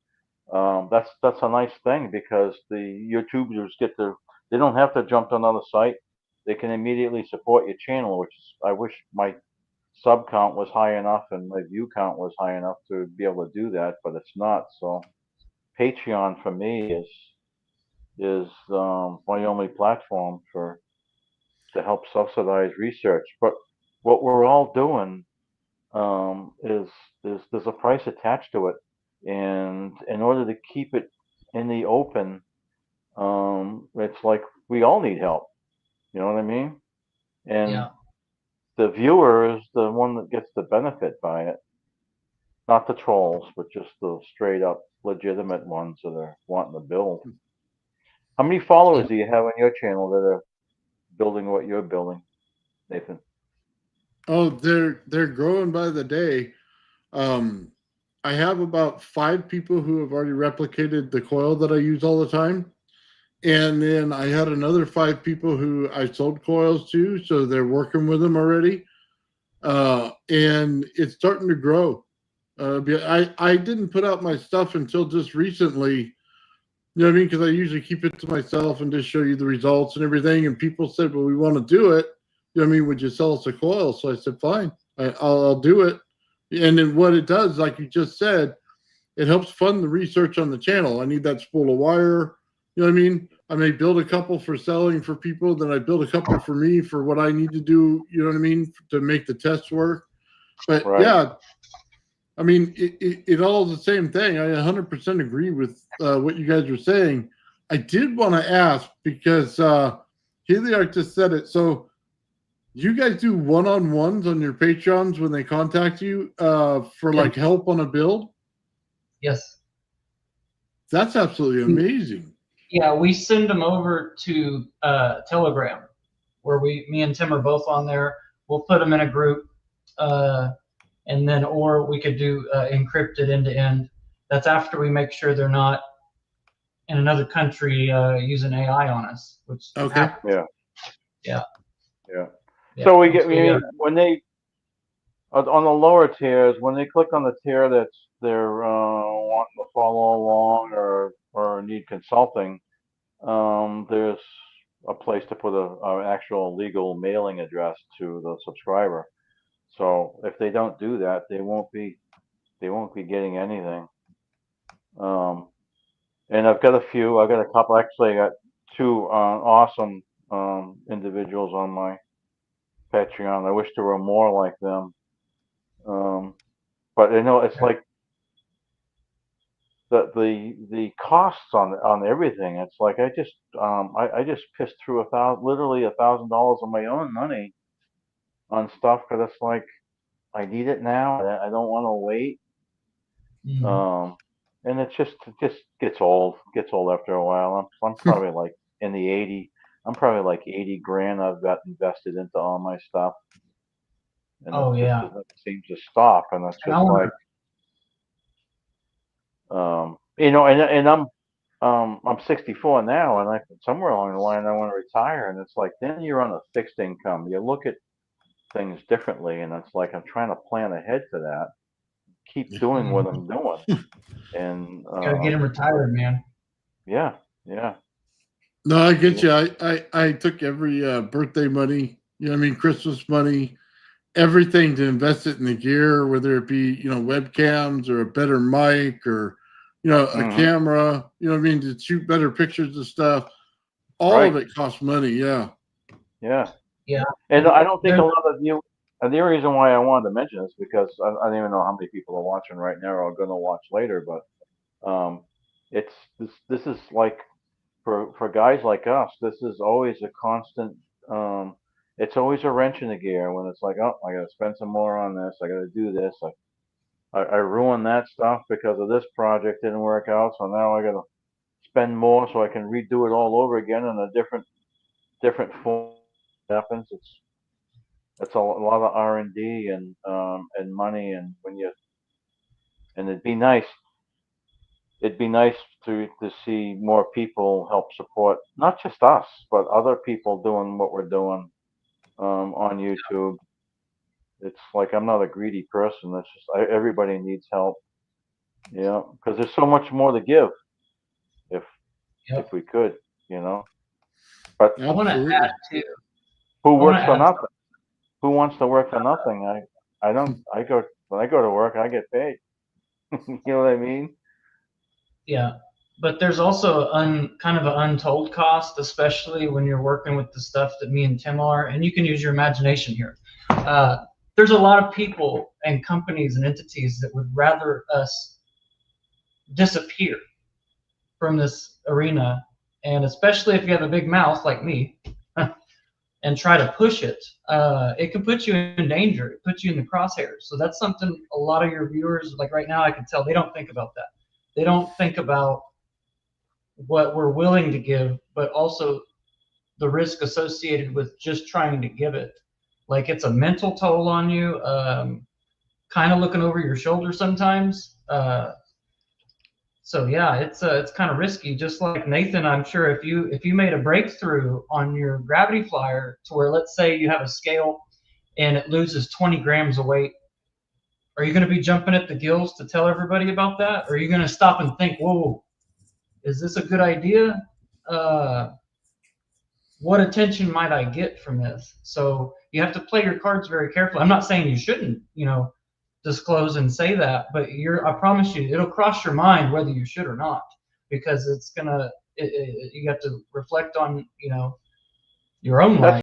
That's a nice thing because the YouTubers they don't have to jump to another site. They can immediately support your channel, which I wish my sub count was high enough and my view count was high enough to be able to do that, but it's not. So Patreon for me is my only platform to help subsidize research. But what we're all doing is there's a price attached to it, and in order to keep it in the open, it's like we all need help. You know what I mean? And the viewer is the one that gets the benefit by it, not the trolls, but just the straight up legitimate ones that are wanting to build. How many followers do you have on your channel that are building what you're building, Nathan? Oh, they're growing by the day. I have about 5 people who have already replicated the coil that I use all the time. And then I had another 5 people who I sold coils to, so they're working with them already. And it's starting to grow. I didn't put out my stuff until just recently. You know what I mean? Because I usually keep it to myself and just show you the results and everything. And people said, well, we want to do it. You know what I mean? Would you sell us a coil? So I said, fine, I'll do it. And then what it does, like you just said, it helps fund the research on the channel. I need that spool of wire. You know what I mean? I may build a couple for selling for people, then I build a couple for me for what I need to do, you know what I mean, to make the tests work. But Right. yeah, I mean, it all is the same thing. I 100% agree with what you guys were saying. I did want to ask because Heliarc just said it. So you guys do one-on-ones on your Patreons when they contact you for like help on a build? Yes. That's absolutely amazing. Yeah, we send them over to Telegram, where me and Tim are both on there. We'll put them in a group, and then, or we could do encrypted end-to-end. That's after we make sure they're not in another country using AI on us, which happens. Yeah. Yeah. So we get when they on the lower tiers, when they click on the tier that's they're wanting to follow along or need consulting, there's a place to put a actual legal mailing address to the subscriber. So if they don't do that, they won't be getting anything. And I've got a couple. Actually, I got two awesome individuals on my Patreon. I wish there were more like them. But you know, it's like the costs on everything. It's like I just pissed through literally $1,000 of my own money on stuff because it's like I need it now. I don't want to wait. And it just gets old. Gets old after a while. I'm probably like in the 80. I'm probably like 80 grand I've got invested into all my stuff. And it doesn't seem to stop. And it's just like, you know, and I'm 64 now, and somewhere along the line I want to retire, and it's like then you're on a fixed income. You look at things differently, and it's like I'm trying to plan ahead for that. Keep doing what I'm doing, and gotta get him retired, man. Yeah. No, I get you. I took every birthday money, you know what I mean, Christmas money, everything to invest it in the gear, whether it be, you know, webcams or a better mic or, you know, a camera, you know what I mean, to shoot better pictures and stuff. All of it costs money. Yeah. And I don't think a lot of you. And the only reason why I wanted to mention this because I don't even know how many people are watching right now or are going to watch later, but it's this is like for guys like us, this is always a constant. It's always a wrench in the gear when it's like, oh, I got to spend some more on this. I got to do this. I ruined that stuff because of this project didn't work out, so now I got to spend more so I can redo it all over again in a different form. Happens. It's a lot of R&D and money, and it'd be nice. It'd be nice to see more people help support not just us, but other people doing what we're doing on YouTube. It's like I'm not a greedy person. It's just everybody needs help. Yeah, because there's so much more to give if we could, you know. But I want to add too. Who works for nothing? Who wants to work for nothing? I don't. When I go to work, I get paid. You know what I mean? Yeah, but there's also kind of an untold cost, especially when you're working with the stuff that me and Tim are, and you can use your imagination here. There's a lot of people and companies and entities that would rather us disappear from this arena, and especially if you have a big mouth like me and try to push it, it can put you in danger. It puts you in the crosshairs. So that's something a lot of your viewers, like right now, I can tell they don't think about that. They don't think about what we're willing to give, but also the risk associated with just trying to give it. Like it's a mental toll on you, kind of looking over your shoulder sometimes. So yeah, it's kind of risky. Just like Nathan, I'm sure if you made a breakthrough on your gravity flyer to where, let's say you have a scale and it loses 20 grams of weight, are you going to be jumping at the gills to tell everybody about that? Or are you going to stop and think, whoa, is this a good idea? What attention might I get from this? So you have to play your cards very carefully. I'm not saying you shouldn't, disclose and say that, but I promise you, it'll cross your mind whether you should or not, because it's going to you have to reflect on, your own That's life.